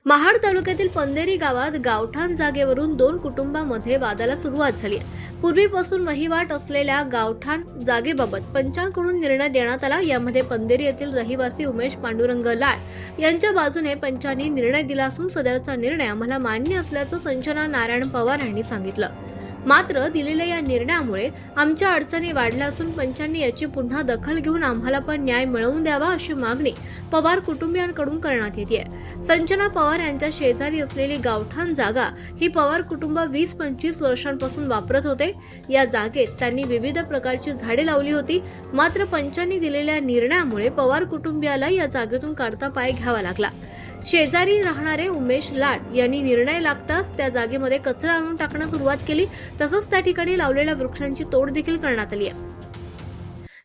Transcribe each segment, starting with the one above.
महाड तालुक्यातील पंधेरी गावात गावठाण जागेवरून दोन कुटुंबांमध्ये वादाला सुरुवात झाली आहे। पूर्वीपासून वहिवाट असलेल्या गावठाण जागेबाबत पंचांकडून निर्णय देण्यात आला। यामध्ये पंधेरी येथील रहिवासी उमेश पांडुरंग लाड यांच्या बाजूने पंचांनी निर्णय दिला असून सदरचा निर्णय आम्हाला मान्य असल्याचं संजना नारायण पवार यांनी सांगितलं। मात्र दिलेल्या या निर्णयामुळे आमच्या अडचणी वाढल्या असून पंचांनी याची पुन्हा दखल घेऊन आम्हाला पण न्याय मिळवून द्यावा अशी मागणी पवार कुटुंबियांकडून करण्यात येते। संजना पवार यांच्या शेजारी असलेली गावठाण जागा ही पवार कुटुंब 20-25 वर्षांपासून वापरत होते। या जागेत त्यांनी विविध प्रकारची झाडे लावली होती। मात्र पंचांनी दिलेल्या निर्णयामुळे पवार कुटुंबियाला या जागेतून काढता पाय घ्यावा लागला। शेजारी राहणारे उमेश लाड यांनी निर्णय लागताच त्या जागेमध्ये कचरा आणून टाकण्यास सुरुवात केली। तसंच त्या ठिकाणी लावलेल्या वृक्षांची तोड देखील करण्यात आली आहे।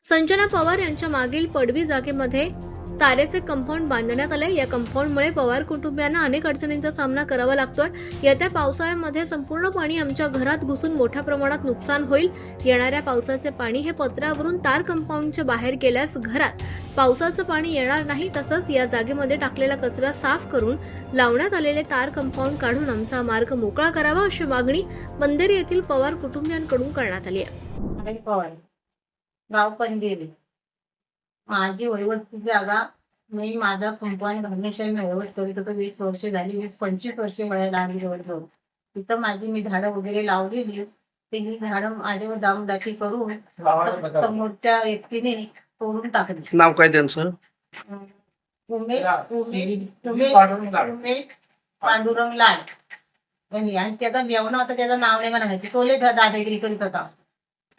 संजना पवार यांच्या मागील पडवी जागेमध्ये तारेचे कंपाऊंड बांधण्यात आले। या कंपाऊंडमुळे पवार कुटुंबियांना अनेक अडचणींचा सामना करावा लागतोय। येत्या पावसाळ्यामध्ये संपूर्ण पाणी आमच्या घरात घुसून मोठ्या प्रमाणात नुकसान होईल। येणाऱ्या पावसाचे पाणी हे पत्र्यावरून तार कंपाऊंडच्या बाहेर गेल्यास घरात पावसाचं पाणी येणार नाही। तसंच या जागेमध्ये टाकलेला कचरा साफ करून लावण्यात आलेले तार कंपाऊंड काढून आमचा मार्ग मोकळा करावा अशी मागणी पंधेरी येथील पवार कुटुंबियांकडून करण्यात आली आहे। गाव पंधेरी माझी वहिवटची जागा मी माझा कुंपण धर्मेशाही वहिवट करीत होतो। 20 वर्ष झाली, 20-25 वर्षे वयाला आम्ही जवळ तिथं माझी मी झाडं वगैरे लावलेली। ते ही झाडं माझ्यावर दामदाटी करून समोरच्या व्यक्तीने तोडून टाकली। नाव काय त्यांचं? उमेश पांडुरंग लाड आणि त्याचा मेवणा होता, त्याचं नाव नाही मला माहिती। तोले दादागिरी करीत होता,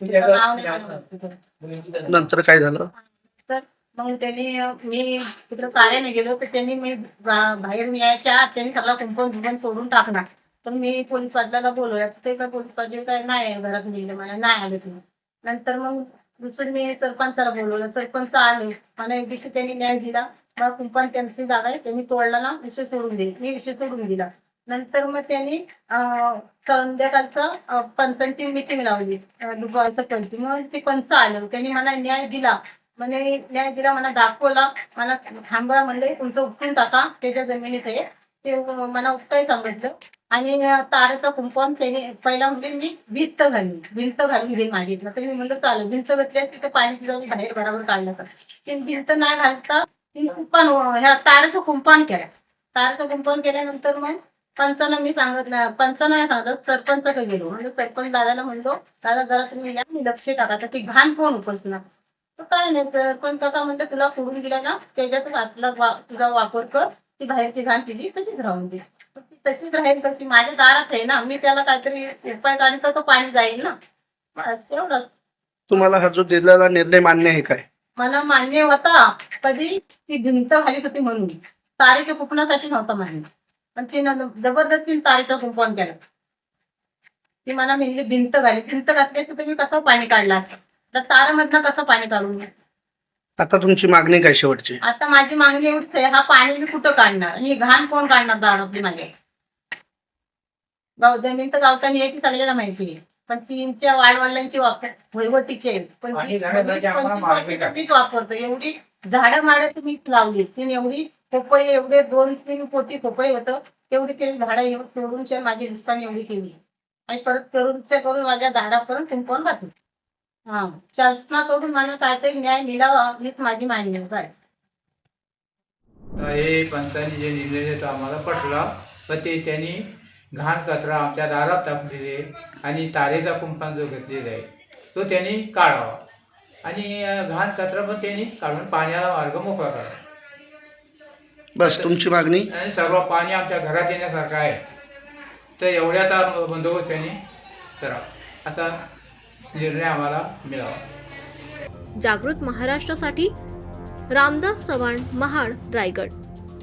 नाव नाही मला माहिती। नंतर काय झालं? तर मग त्यांनी मी तिकडे कार्याने गेलो तर त्यांनी मी बाहेर यायच्या आत त्यांनी सगळा कुंपण तोडून टाकणार। पण मी पोलीस पाटलाला बोलवलं, ते काय पोलीस पाटील काय नाही घरात निघले, मला नाही आले तुम्ही। नंतर मग दुसरं मी सरपंचाला बोलवलं, सरपंच आले, मला एक दिवशी त्यांनी न्याय दिला। मग कुंपण त्यांची जागा आहे त्यांनी तोडला ना, विषय सोडून दिला, मी विषय सोडून दिला। नंतर मग त्यांनी संध्याकाळचं पंचांची मीटिंग लावली सकाळची। मग ते पंच आलं, त्यांनी मला न्याय दिला, मला दाखवला, मला थांबा म्हणले, तुमचं उपटून टाका त्याच्या जमिनीत आहे ते मला उपटाय सांगितलं। आणि तारेचा कुंपण त्याने पहिला म्हणजे मी भिंत घालून घे मागितलं, तर मी म्हणलं चालेल, भिंत घातली असती तर पाणी जाऊन बाहेर बरोबर काढलं तर ती भिंत नाही घालता ती कुंपण ह्या तारेचं कुंपण केलं। तारेचं कुंपण केल्यानंतर मग पंचांना मी सांगितलं, पंचांना नाही सांगितलं, सरपंचाकडे गेलो। म्हणजे सरपंच दादाला म्हणलो, दादा जरा तुम्ही या, मी लक्ष टाका, तर ती घाण कोण उपसणार? तर काय नाही सर, पण काका म्हणते तुला फोडून दिला ना, त्याच्यातच आतला तुझा वापर कर, ती बाहेरची घाण तिची तशीच राहून दे। तशीच राहील कशी? माझ्या दारात आहे ना, मी त्याला काहीतरी उपाय काढला तर तो पाणी जाईल ना, बस एवढंच। तुम्हाला हा जो दिलेला निर्णय मान्य आहे काय? मला मान्य होता, कधी ती भिंत घालीत होती म्हणून, तारेच्या कुंपणासाठी नव्हता मान्य, पण तिनं जबरदस्ती तारेचं कुंपण केलं। ती मला म्हणली भिंत घातली असती तर मी कसं पाणी काढलं असतं, तर तारामधनं कसं पाणी काढून? आता तुमची मागणी काय शेवटची? आता माझी मागणी एवढीच आहे, हा पाणी मी कुठं काढणार आणि घाण कोण काढणार दारातली? माझ्या जमीन तर गावठाण यायची सगळ्याला माहिती आहे, पण तीनच्या वाढवडिलांची वहिवटीची आहे, पण 20-25 मीच वापरतो। एवढी झाडं माडं तुम्हीच लावली, तिने एवढी पोपई, एवढे 2-3 पोती पोपई होतं, तेवढी ते झाडं तोडून माझी नुकसान एवढी केली आणि परत करून माझ्या झाडापर्यंत कुंपण घातलं। हा, शासनाकडून मला काहीतरी न्याय मिळावा हीच माझी मागणी आहे, बस। हे पंचांनी जे निर्णय तो आम्हाला पटला, पण ते त्यांनी घाण कचरा आमच्या दारात टाकलेले आणि तारेचा कुंपण जो घेतलेला आहे तो त्यांनी काढावा आणि घाण कचरा पण त्यांनी काढून पाण्याला मार्ग मोकळा करावा। बस तुमची मागणी? आणि सर्व पाणी आमच्या घरात येण्यासारखं आहे, तर एवढ्याचा बंदोबस्त त्यांनी करावा असा निर्णय आम्हाला मिळावा। जागृत महाराष्ट्रासाठी रामदास चव्हाण, महाड, रायगड।